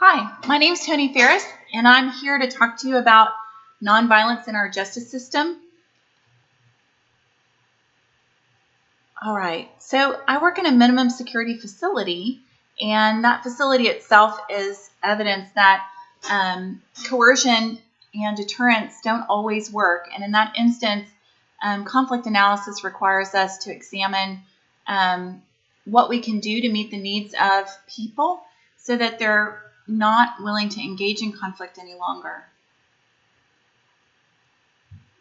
Hi, my name is Tony Ferris, and I'm here to talk to you about nonviolence in our justice system. All right, so I work in a minimum security facility, and that facility itself is evidence that coercion and deterrence don't always work. And in that instance, conflict analysis requires us to examine what we can do to meet the needs of people so that they're not willing to engage in conflict any longer.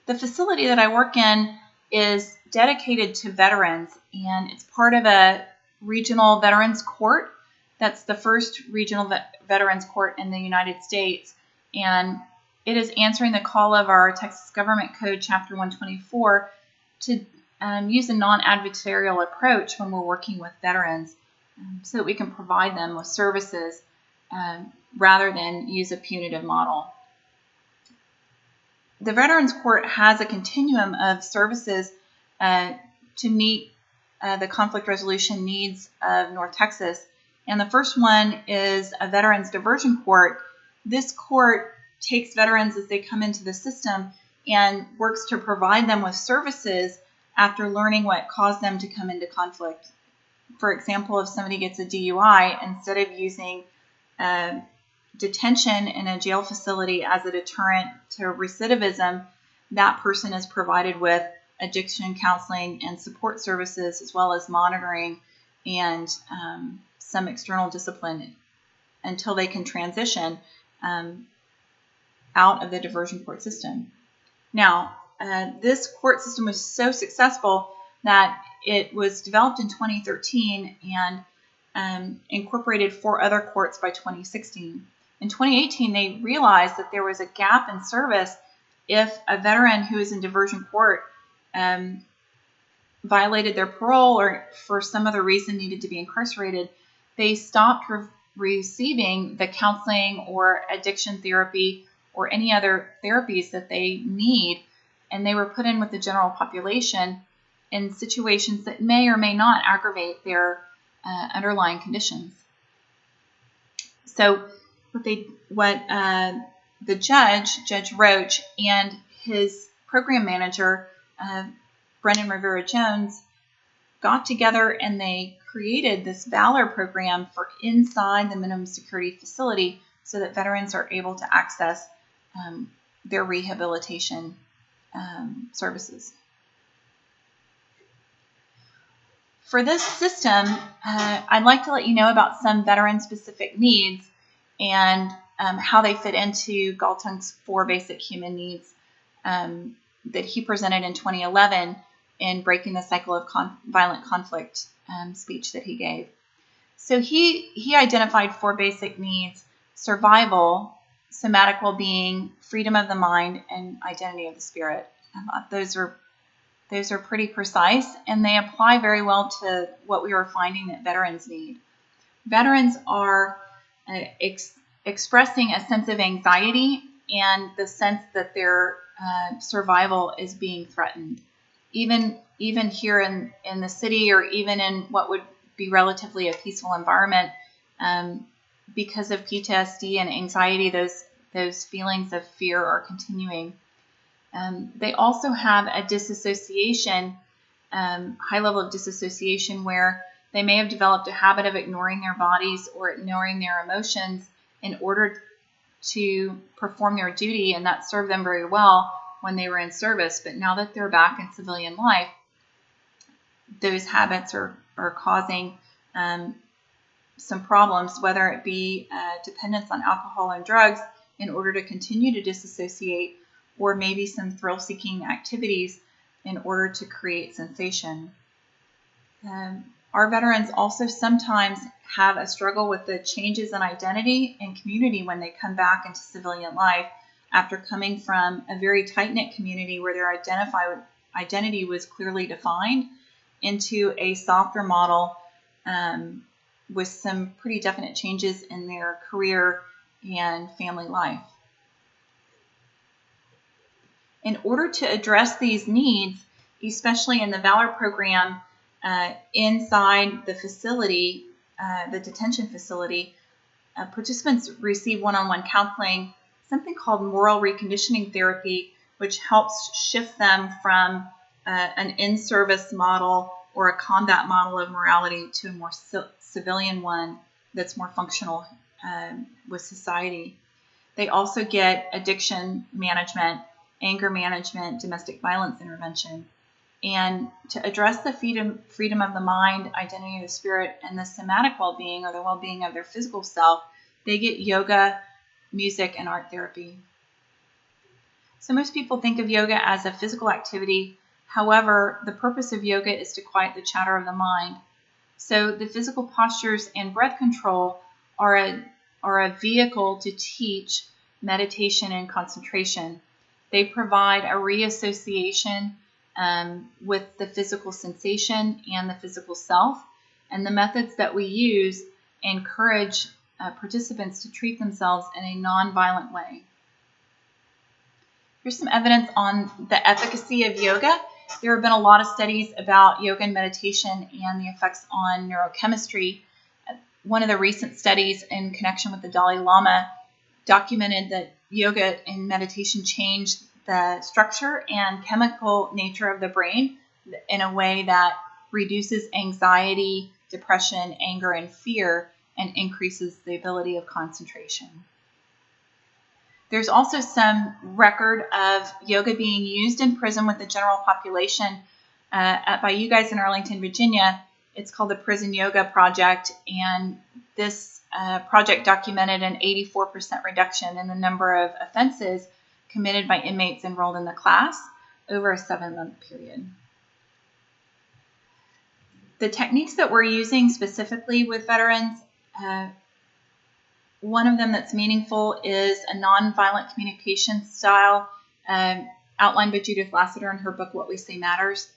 The facility that I work in is dedicated to veterans, and it's part of a regional veterans court. That's the first regional veterans court in the United States, and it is answering the call of our Texas Government Code, Chapter 124, to use a non-adversarial approach when we're working with veterans so that we can provide them with services rather than use a punitive model. The Veterans Court has a continuum of services to meet the conflict resolution needs of North Texas. And the first one is a Veterans Diversion Court. This court takes veterans as they come into the system and works to provide them with services after learning what caused them to come into conflict. For example, if somebody gets a DUI, instead of using detention in a jail facility as a deterrent to recidivism, that person is provided with addiction counseling and support services, as well as monitoring and some external discipline until they can transition out of the diversion court system. Now, this court system was so successful that it was developed in 2013 and incorporated 4 other courts by 2016. In 2018, they realized that there was a gap in service if a veteran who is in diversion court violated their parole or for some other reason needed to be incarcerated. They stopped receiving the counseling or addiction therapy or any other therapies that they need, and they were put in with the general population in situations that may or may not aggravate their underlying conditions. So the Judge Roach, and his program manager, Brendan Rivera-Jones, got together and they created this Valor program for inside the minimum security facility so that veterans are able to access their rehabilitation services. For this system, I'd like to let you know about some veteran-specific needs and how they fit into Galtung's 4 basic human needs that he presented in 2011 in Breaking the Cycle of Violent Conflict speech that he gave. So he identified 4 basic needs: survival, somatic well-being, freedom of the mind, and identity of the spirit. Those are pretty precise, and they apply very well to what we are finding that veterans need. Veterans are expressing a sense of anxiety and the sense that their survival is being threatened. Even here in the city, or even in what would be relatively a peaceful environment, because of PTSD and anxiety, those feelings of fear are continuing. They also have a disassociation, high level of disassociation, where they may have developed a habit of ignoring their bodies or ignoring their emotions in order to perform their duty, and that served them very well when they were in service. But now that they're back in civilian life, those habits are causing some problems, whether it be dependence on alcohol and drugs in order to continue to disassociate, or maybe some thrill-seeking activities in order to create sensation. Our veterans also sometimes have a struggle with the changes in identity and community when they come back into civilian life after coming from a very tight-knit community where their identity was clearly defined into a softer model with some pretty definite changes in their career and family life. In order to address these needs, especially in the Valor program inside the facility, the detention facility, participants receive one-on-one counseling, something called moral reconditioning therapy, which helps shift them from an in-service model or a combat model of morality to a more civilian one that's more functional with society. They also get addiction management, anger management, domestic violence intervention. And to address the freedom of the mind, identity of the spirit, and the somatic well-being or the well-being of their physical self, they get yoga, music, and art therapy. So most people think of yoga as a physical activity. However, the purpose of yoga is to quiet the chatter of the mind. So the physical postures and breath control are a vehicle to teach meditation and concentration. They provide a reassociation with the physical sensation and the physical self. And the methods that we use encourage participants to treat themselves in a non-violent way. Here's some evidence on the efficacy of yoga. There have been a lot of studies about yoga and meditation and the effects on neurochemistry. One of the recent studies in connection with the Dalai Lama documented that yoga and meditation changed the structure and chemical nature of the brain in a way that reduces anxiety, depression, anger, and fear, and increases the ability of concentration. There's also some record of yoga being used in prison with the general population by you guys in Arlington, Virginia. It's called the Prison Yoga Project, and this project documented an 84% reduction in the number of offenses committed by inmates enrolled in the class over a 7-month period. The techniques that we're using specifically with veterans, one of them that's meaningful is a nonviolent communication style outlined by Judith Lassiter in her book, What We Say Matters.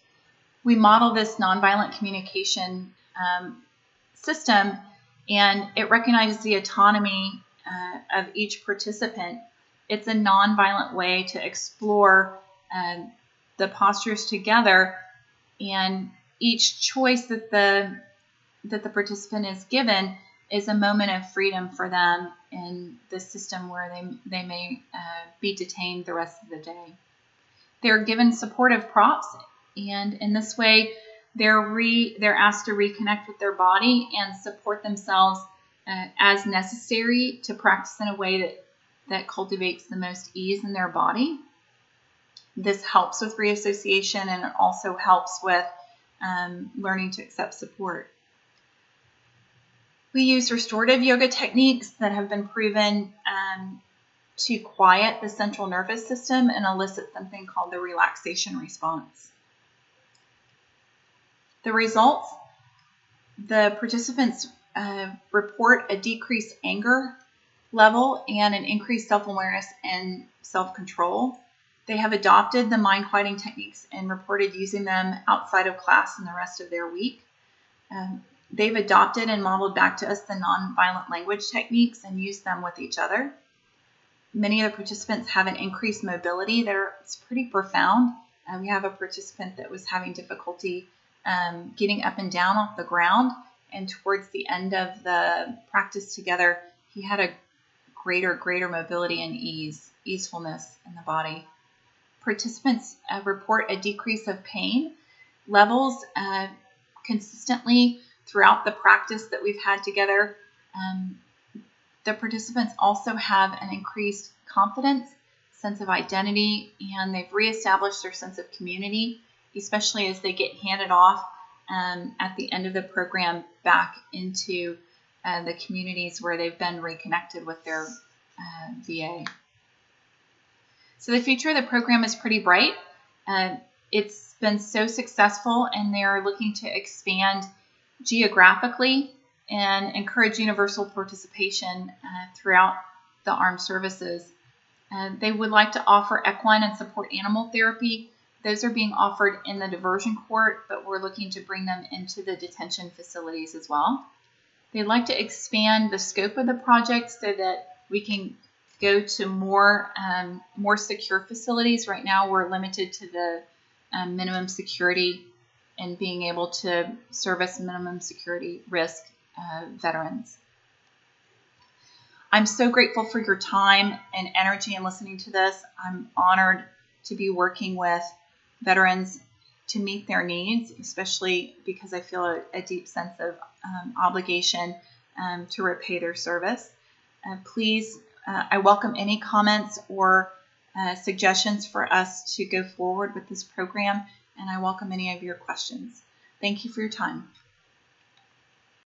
We model this nonviolent communication system, and it recognizes the autonomy of each participant. It's a nonviolent way to explore the postures together, and each choice that the participant is given is a moment of freedom for them in the system where they may be detained the rest of the day. They're given supportive props, and in this way, they're asked to reconnect with their body and support themselves as necessary to practice in a way that cultivates the most ease in their body. This helps with reassociation, and it also helps with learning to accept support. We use restorative yoga techniques that have been proven to quiet the central nervous system and elicit something called the relaxation response. The results, the participants report a decreased anger level and an increased self-awareness and self-control. They have adopted the mind-quieting techniques and reported using them outside of class and the rest of their week. They've adopted and modeled back to us the nonviolent language techniques and used them with each other. Many of the participants have an increased mobility. It's pretty profound. We have a participant that was having difficulty getting up and down off the ground, and towards the end of the practice together, he had a greater mobility and easefulness in the body. Participants report a decrease of pain levels consistently throughout the practice that we've had together. The participants also have an increased confidence, sense of identity, and they've reestablished their sense of community, especially as they get handed off at the end of the program back into the communities where they've been reconnected with their VA. So the future of the program is pretty bright. It's been so successful, and they're looking to expand geographically and encourage universal participation throughout the armed services. They would like to offer equine and support animal therapy. Those are being offered in the diversion court, but we're looking to bring them into the detention facilities as well. They'd like to expand the scope of the project so that we can go to more secure facilities. Right now, we're limited to the minimum security and being able to service minimum security risk veterans. I'm so grateful for your time and energy in listening to this. I'm honored to be working with veterans to meet their needs, especially because I feel a deep sense of obligation to repay their service. Please, I welcome any comments or suggestions for us to go forward with this program, and I welcome any of your questions. Thank you for your time.